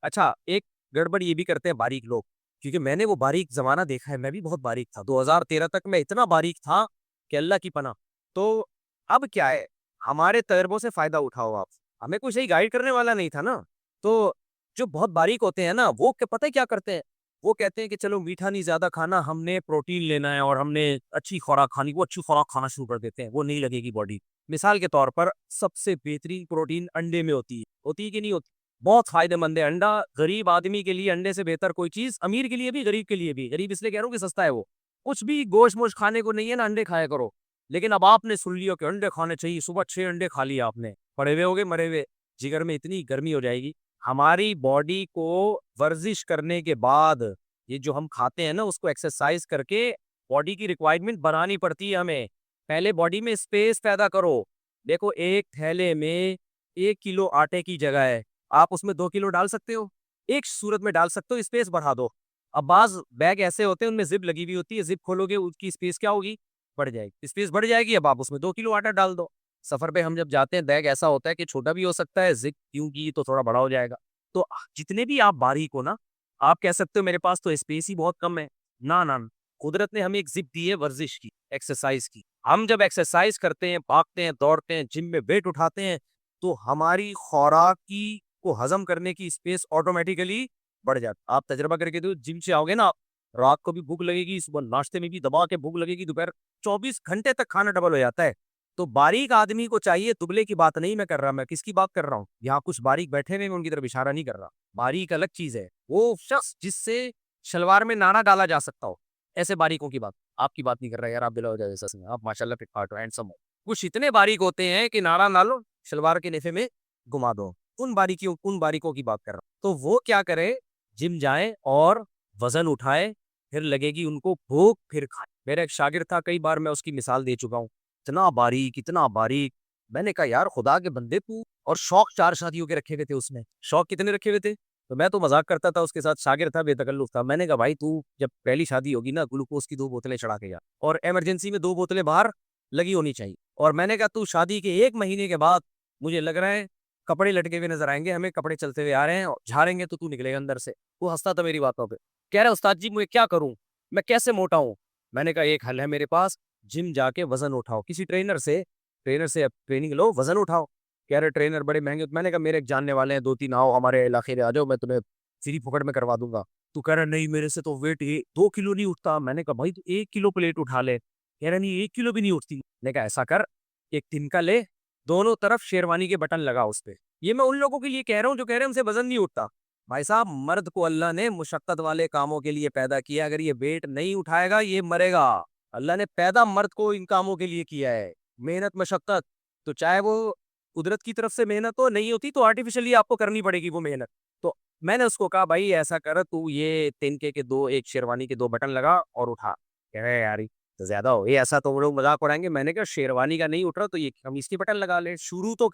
اچھا ایک گڑبڑ یہ بھی کرتے ہیں باریک لوگ کیونکہ میں نے وہ باریک زمانہ دیکھا ہے میں بھی بہت باریک تھا 2013 تک میں اتنا باریک تھا کہ اللہ کی پناہ. تو اب کیا ہے ہمارے تجربوں سے فائدہ اٹھاؤ آپ ہمیں کوئی صحیح گائیڈ کرنے والا نہیں تھا نا. تو جو بہت باریک ہوتے ہیں نا وہ پتہ کیا کرتے ہیں وہ کہتے ہیں کہ چلو میٹھا نہیں زیادہ کھانا ہم نے پروٹین لینا ہے اور ہم نے اچھی خوراک کھانی وہ اچھی خوراک کھانا شروع کر دیتے ہیں وہ نہیں لگے گی باڈی. مثال کے طور پر سب سے بہترین پروٹین انڈے میں ہوتی ہے کہ نہیں ہوتی بہت فائدہ مند ہے انڈا. غریب آدمی کے لیے انڈے سے بہتر کوئی چیز امیر کے لیے بھی غریب کے لیے بھی غریب اس لیے کہہ رہا ہوں کہ سستا ہے وہ کچھ بھی گوشت موش کھانے کو نہیں ہے نا انڈے کھایا کرو. لیکن اب آپ نے سن لیا کہ انڈے کھانے چاہیے صبح 6 انڈے کھا لیا آپ نے پڑے ہوئے ہوگے مرے ہوئے جگر میں اتنی گرمی ہو جائے گی. ہماری باڈی کو ورزش کرنے کے بعد یہ جو ہم کھاتے ہیں نا اس کو ایکسرسائز کر کے باڈی کی ریکوائرمنٹ بنانی پڑتی ہے ہمیں. پہلے باڈی میں اسپیس پیدا کرو. دیکھو ایک تھیلے میں 1 کلو آٹے کی جگہ ہے آپ اس میں 2 کلو ڈال سکتے ہو ایک صورت میں ڈال سکتے ہو اسپیس بڑھا دو. اب بعض بیگ ایسے ہوتے ہیں ان میں زپ لگی ہوئی ہوتی ہے زپ کھولو گے اس کی اسپیس کیا ہوگی بڑھ جائے گی اسپیس بڑھ جائے گی. اب آپ اس میں 2 کلو آٹا ڈال دو. سفر پہ ہم جب جاتے ہیں بیگ ایسا ہوتا ہے کہ چھوٹا بھی ہو سکتا ہے زپ کیوں کی تو تھوڑا بڑا ہو جائے گا. تو جتنے بھی آپ باریک ہو نا آپ کہہ سکتے ہو میرے پاس تو اسپیس ہی بہت کم ہے. نہ قدرت نے ہمیں ایک زپ دی ہے ورزش کی ایکسرسائز کی. ہم جب ایکسرسائز کرتے ہیں بھاگتے ہیں دوڑتے ہیں جم میں ویٹ اٹھاتے ہیں تو ہماری خوراک کی کو ہضم کرنے کی اسپیس آٹومیٹیکلی بڑھ جاتی. آپ تجربہ کر کے تو جم سے آؤ گے نا رات کو بھی بھوک لگے گی صبح ناشتے میں بھی دبا کے بھوک لگے گی دوپہر 24 گھنٹے تک کھانا ڈبل ہو جاتا ہے. تو باریک آدمی کو چاہیے دبلے کی بات نہیں میں کر رہا میں کس کی بات کر رہا ہوں یہاں کچھ باریک بیٹھے ہوئے میں ان کی طرف اشارہ نہیں کر رہا. باریک الگ چیز ہے وہ شخص جس سے شلوار میں نانا ڈالا جا سکتا ہو ایسے باریکوں کی بات آپ کی بات نہیں کر رہا یار. آپ بلا ہو جائے آپ ماشاءاللہ فٹ ہو ہینڈسم ہو. کچھ اتنے باریک ہوتے ہیں کہ نارا نہ لو شلوار کے نیفے میں گما دو ان باریکوں کی بات کر رہا ہوں. تو وہ کیا کرے جم جائیں اور وزن اٹھائے پھر لگے گی ان کو بھوک پھر کھائے. میرا ایک شاگرد تھا کئی بار میں اس کی مثال دے چکا ہوں اتنا باریک میں نے کہا یار خدا کے بندے تو اور شوق 4 شادیوں کے رکھے ہوئے تھے اس نے شوق کتنے رکھے ہوئے تھے. تو میں تو مذاق کرتا تھا اس کے ساتھ شاگرد تھا بے تکلف تھا. میں نے کہا بھائی تو جب پہلی شادی ہوگی نا گلوکوز کی 2 بوتلیں چڑھا کے جا اور ایمرجنسی میں 2 بوتلیں باہر لگی ہونی چاہیے. اور میں نے کہا تو شادی کے 1 مہینے کے بعد مجھے لگ رہا ہے کپڑے لٹکے ہوئے نظر آئیں گے ہمیں کپڑے چلتے ہوئے آ رہے ہیں اور جھاڑیں گے تو نکلے گا اندر سے. وہ ہنستا تھا میری باتوں پہ کہہ رہا استاد جی مجھے کیا کروں میں کیسے موٹا ہوں. میں نے کہا ایک حل ہے میرے پاس جم جا کے وزن اٹھاؤ کسی ٹرینر سے ٹریننگ لو وزن اٹھاؤ. کہہ رہے ٹرینر بڑے مہنگے. میں نے کہا میرے ایک جاننے والے ہیں 2-3 آؤ ہمارے علاقے میں آ جاؤ میں تمہیں فری پکڑ میں کروا دوں گا. تو کہہ رہا نہیں میرے سے تو ویٹ 2 کلو نہیں اٹھتا. میں نے کہا بھائی تو 1 کلو پلیٹ اٹھا لے. کہہ رہا نہیں 1 کلو بھی نہیں اٹھتی. میں نے کہا ایسا کر ایک تنکا لے دونوں طرف شیروانی کے بٹن لگا اس پہ. یہ میں ان لوگوں کے لیے کہہ رہا ہوں جو کہہ رہے ہیں ان سے وزن نہیں اٹھتا. بھائی صاحب مرد کو اللہ نے مشقت والے کاموں کے لیے پیدا کیا. اگر یہ ویٹ نہیں اٹھائے گا یہ مرے گا. اللہ نے پیدا مرد کو ان کاموں کے لیے کیا ہے محنت مشقت. تو چاہے وہ قدرت کی طرف سے محنت ہو نہیں ہوتی تو آرٹیفیشلی آپ کو کرنی پڑے گی وہ محنت. تو میں نے اس کو کہا بھائی ایسا کر تو یہ تنکے کے دو ایک شیروانی کے دو بٹن لگا اور اٹھا. کہہ رہے یار تو زیادہ ہو یہ ایسا تو وہ لوگ مذاق اڑائیں گے. میں نے کہا شیروانی کا نہیں اٹھ رہا تو یہ قمیص کی بٹن لگا لے. شروع تو